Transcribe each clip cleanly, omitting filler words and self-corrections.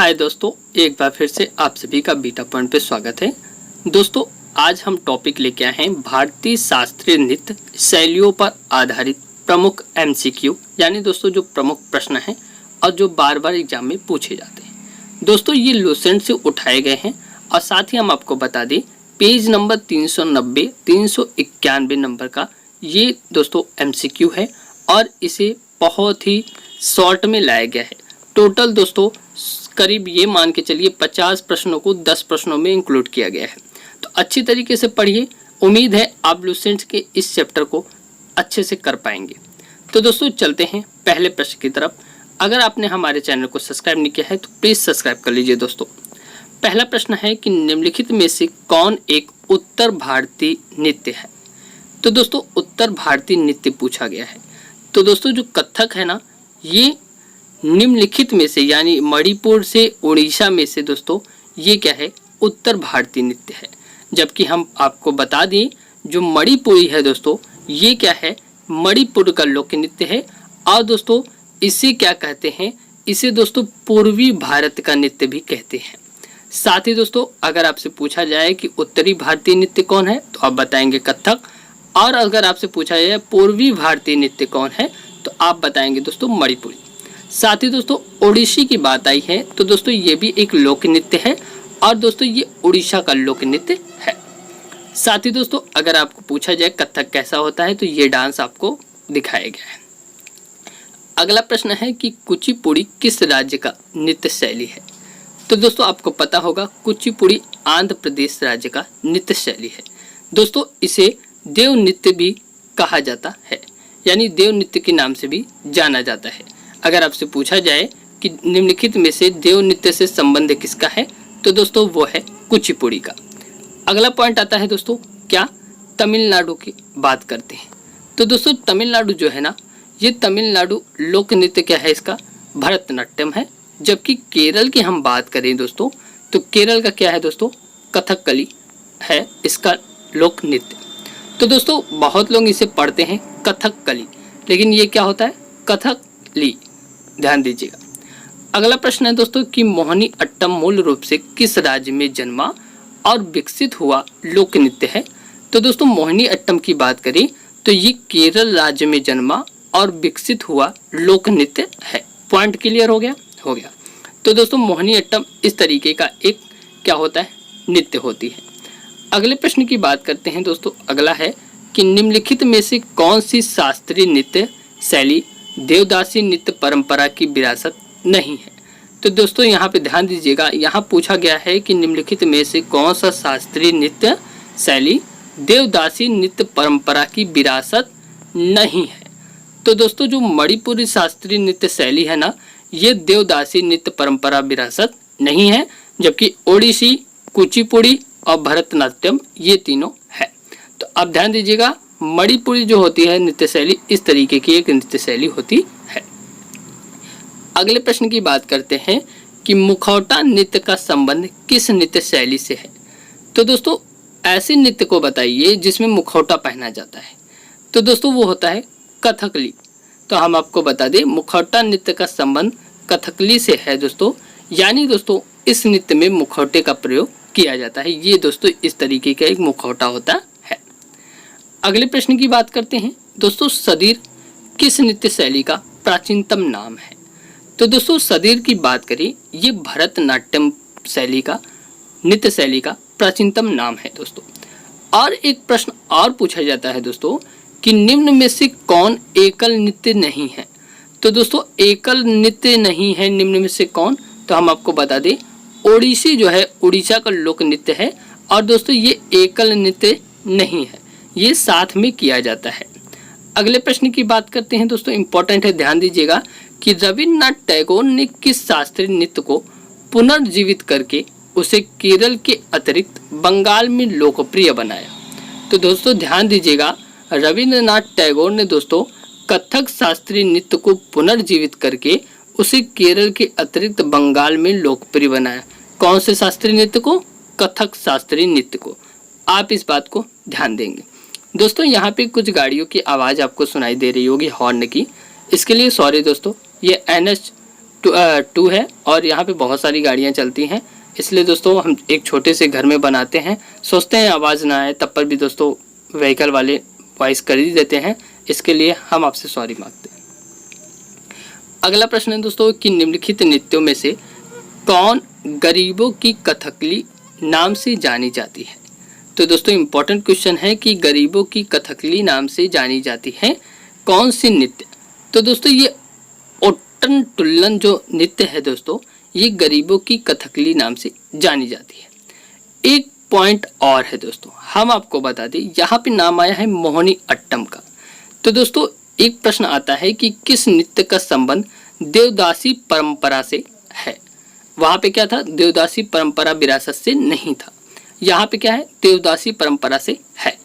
हाय दोस्तों, एक बार फिर से आप सभी का बीटा पॉइंट पे स्वागत है। दोस्तों, आज हम टॉपिक लेके आए हैं भारतीय शास्त्रीय नृत्य शैलियों पर आधारित प्रमुख एमसीक्यू, यानी दोस्तों जो प्रमुख प्रश्न हैं और जो बार बार एग्जाम में पूछे जाते हैं। दोस्तों, ये लुसेंट से उठाए गए हैं और साथ ही हम आपको बता दें पेज नंबर 390 391 नंबर का ये दोस्तों एमसीक्यू है और इसे बहुत ही शॉर्ट में लाया गया है। टोटल दोस्तों करीब ये मान के चलिए 50 प्रश्नों को 10 प्रश्नों में इंक्लूड किया गया है। तो अच्छी तरीके से पढ़िए, उम्मीद है आप लुसेंट के इस चैप्टर को अच्छे से कर पाएंगे। तो दोस्तों चलते हैं पहले प्रश्न की तरफ। अगर आपने हमारे चैनल को सब्सक्राइब नहीं किया है तो प्लीज़ सब्सक्राइब कर लीजिए। दोस्तों, पहला प्रश्न है कि निम्नलिखित में से कौन एक उत्तर भारतीय नृत्य है। तो दोस्तों उत्तर भारतीय नृत्य पूछा गया है। तो दोस्तों जो कथक है ना, ये निम्नलिखित में से यानी मणिपुर से उड़ीसा में से दोस्तों ये क्या है, उत्तर भारतीय नृत्य है। जबकि हम आपको बता दें जो मणिपुरी है दोस्तों ये क्या है, मणिपुर का लोक नृत्य है। और दोस्तों इसे क्या कहते हैं, इसे दोस्तों पूर्वी भारत का नृत्य भी कहते हैं। साथ ही दोस्तों अगर आपसे पूछा जाए कि उत्तरी भारतीय नृत्य कौन है तो आप बताएंगे कथक, और अगर आपसे पूछा जाए पूर्वी भारतीय नृत्य कौन है तो आप बताएंगे दोस्तों मणिपुरी। साथ ही दोस्तों ओडिसी की बात आई है तो दोस्तों ये भी एक लोक नृत्य है और दोस्तों ये उड़ीसा का लोक नृत्य है। साथ ही दोस्तों अगर आपको पूछा जाए कथक कैसा होता है तो ये डांस आपको दिखाया गया है। अगला प्रश्न है कि कुचिपुड़ी किस राज्य का नृत्य शैली है। तो दोस्तों आपको पता होगा कुचिपुड़ी आंध्र प्रदेश राज्य का नृत्य शैली है। दोस्तों इसे देव नृत्य भी कहा जाता है, यानी देव नृत्य के नाम से भी जाना जाता है। अगर आपसे पूछा जाए कि निम्नलिखित में से देव नृत्य से संबंध किसका है तो दोस्तों वो है कुचिपुड़ी का। अगला पॉइंट आता है दोस्तों क्या, तमिलनाडु की बात करते हैं। तो दोस्तों तमिलनाडु जो है ना, ये तमिलनाडु लोक नृत्य क्या है, इसका भरतनाट्यम है। जबकि केरल की हम बात करें दोस्तों तो केरल का क्या है दोस्तों, कथकली है इसका लोक नृत्य। तो दोस्तों बहुत लोग इसे पढ़ते हैं कथकली, लेकिन ये क्या होता है, कथकली, ध्यान दीजिएगा। अगला प्रश्न है दोस्तों कि मोहिनी अट्टम मूल रूप से किस राज्य में जन्मा और विकसित हुआ लोक नृत्य है। तो दोस्तों मोहिनी अट्टम की बात करें तो ये केरल राज्य में जन्मा और विकसित हुआ लोक नृत्य है। पॉइंट क्लियर हो गया। तो दोस्तों मोहिनी अट्टम इस तरीके का एक क्या होता है, नृत्य होती है। अगले प्रश्न की बात करते हैं दोस्तों। अगला है कि निम्नलिखित में से कौन सी शास्त्रीय नृत्य शैली देवदासी नृत्य परंपरा की विरासत नहीं है। तो दोस्तों यहाँ पे ध्यान दीजिएगा, यहाँ पूछा गया है कि निम्नलिखित में से कौन सा शास्त्रीय नृत्य शैली देवदासी नृत्य परंपरा की विरासत नहीं है। तो दोस्तों जो मणिपुरी शास्त्रीय नृत्य शैली है ना, ये देवदासी नृत्य परंपरा विरासत नहीं है। जबकि ओडिसी, कुचिपुड़ी और भरतनाट्यम ये तीनों है। तो अब ध्यान दीजिएगा, मणिपुरी जो होती है नृत्य शैली इस तरीके की एक नृत्य शैली होती है। अगले प्रश्न की बात करते हैं कि मुखौटा नृत्य का संबंध किस नृत्य शैली से है। तो दोस्तों ऐसे नृत्य को बताइए जिसमें मुखौटा पहना जाता है। तो दोस्तों वो होता है कथकली। तो हम आपको बता दें मुखौटा नृत्य का संबंध कथकली से है दोस्तों, यानी दोस्तों इस नृत्य में मुखौटे का प्रयोग किया जाता है। ये दोस्तों इस तरीके का एक मुखौटा होता है। अगले प्रश्न की बात करते हैं दोस्तों, सदीर किस नृत्य शैली का प्राचीनतम नाम है। तो दोस्तों सदीर की बात करें, ये भरतनाट्यम शैली का नृत्य शैली का प्राचीनतम नाम है दोस्तों। और एक प्रश्न और पूछा जाता है दोस्तों कि निम्न में से कौन एकल नृत्य नहीं है। तो दोस्तों एकल नृत्य नहीं है निम्न में से कौन, तो हम आपको बता दें ओडिसी जो है उड़ीसा का लोक नृत्य है और दोस्तों ये एकल नृत्य नहीं है, ये साथ में किया जाता है। अगले प्रश्न की बात करते हैं दोस्तों, इंपॉर्टेंट है, ध्यान दीजिएगा कि रविन्द्रनाथ टैगोर ने किस शास्त्रीय नृत्य को पुनर्जीवित करके उसे केरल के अतिरिक्त बंगाल में लोकप्रिय बनाया। तो दोस्तों ध्यान दीजिएगा, रविन्द्रनाथ टैगोर ने दोस्तों कथक शास्त्रीय नृत्य को पुनर्जीवित करके उसे केरल के अतिरिक्त बंगाल में लोकप्रिय बनाया। कौन से शास्त्रीय नृत्य को, कथक शास्त्रीय नृत्य को। आप इस बात को ध्यान देंगे। दोस्तों यहाँ पे कुछ गाड़ियों की आवाज़ आपको सुनाई दे रही होगी हॉर्न की, इसके लिए सॉरी दोस्तों। ये NH टू है और यहाँ पे बहुत सारी गाड़ियाँ चलती हैं, इसलिए दोस्तों हम एक छोटे से घर में बनाते हैं, सोचते हैं आवाज़ ना आए, तब पर भी दोस्तों व्हीकल वाले वॉइस कर ही देते हैं, इसके लिए हम आपसे सॉरी मांगते हैं। अगला प्रश्न है दोस्तों कि निम्नलिखित नृत्यों में से कौन गरीबों की कथकली नाम से जानी जाती है? तो दोस्तों इम्पोर्टेंट क्वेश्चन है कि गरीबों की कथकली नाम से जानी जाती है कौन सी नृत्य? तो दोस्तों ये ओट्टन टुल्लन जो नृत्य है दोस्तों, ये गरीबों की कथकली नाम से जानी जाती है। एक पॉइंट और है दोस्तों, हम आपको बता दें, यहाँ पे नाम आया है मोहिनी अट्टम का। तो दोस्तों एक प्रश्न आता है कि किस नृत्य का संबंध देवदासी परंपरा से है? वहाँ पे क्या था? देवदासी परंपरा विरासत से नहीं था, यहाँ पे क्या है? देवदासी परंपरा से है।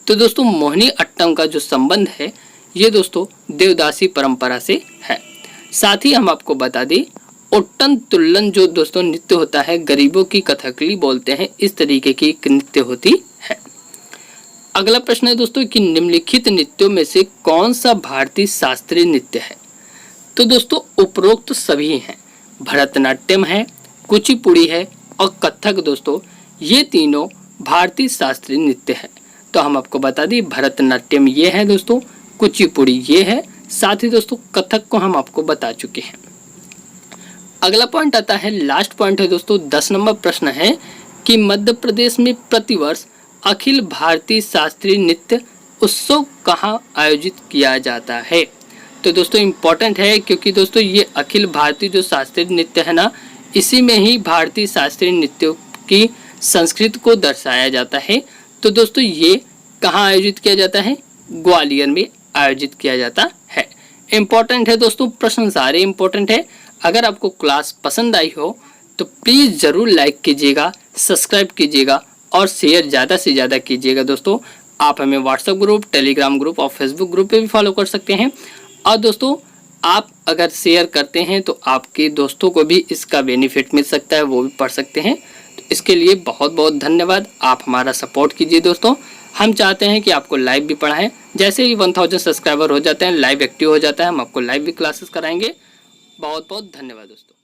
तो दोस्तों मोहिनी अट्टम का जो संबंध है ये दोस्तों देवदासी परंपरा से है। साथ ही हम आपको बता दें, ओट्टन तुल्लन जो दोस्तों नृत्य होता है, गरीबों की कथकली बोलते हैं, इस तरीके की नृत्य होती है। अगला प्रश्न है दोस्तों कि निम्नलिखित नृत्यों में से कौन सा भारतीय शास्त्रीय नृत्य है? तो दोस्तों उपरोक्त सभी हैं, भरतनाट्यम है, कुचिपुड़ी है और कथक दोस्तों, ये तीनों भारतीय शास्त्रीय नृत्य है। तो हम आपको बता दें, भरतनाट्यम ये है दोस्तों, कुचिपुड़ी ये है, साथ ही दोस्तों कथक को हम आपको बता चुके हैं। अगला पॉइंट आता है, लास्ट पॉइंट है दोस्तों, 10 नंबर प्रश्न है कि मध्य प्रदेश में प्रतिवर्ष अखिल भारतीय शास्त्रीय नृत्य उत्सव कहाँ आयोजित किया जाता है? तो दोस्तों इम्पोर्टेंट है, क्योंकि दोस्तों ये अखिल भारतीय जो शास्त्रीय नृत्य है ना, इसी में ही भारतीय शास्त्रीय नृत्यों की संस्कृति को दर्शाया जाता है। तो दोस्तों ये कहाँ आयोजित किया जाता है? ग्वालियर में आयोजित किया जाता है। इम्पोर्टेंट है दोस्तों, प्रश्न सारे इम्पोर्टेंट है। अगर आपको क्लास पसंद आई हो तो प्लीज़ ज़रूर लाइक कीजिएगा, सब्सक्राइब कीजिएगा और शेयर ज़्यादा से ज़्यादा कीजिएगा दोस्तों। आप हमें व्हाट्सएप ग्रुप, टेलीग्राम ग्रुप और फेसबुक ग्रुप पे भी फॉलो कर सकते हैं। और दोस्तों आप अगर शेयर करते हैं तो आपके दोस्तों को भी इसका बेनिफिट मिल सकता है, वो भी पढ़ सकते हैं। तो इसके लिए बहुत बहुत धन्यवाद। आप हमारा सपोर्ट कीजिए दोस्तों। हम चाहते हैं कि आपको लाइव भी पढ़ाएं। जैसे ही 1000 सब्सक्राइबर हो जाते हैं, लाइव एक्टिव हो जाता है, हम आपको लाइव भी क्लासेस कराएंगे। बहुत बहुत धन्यवाद दोस्तों।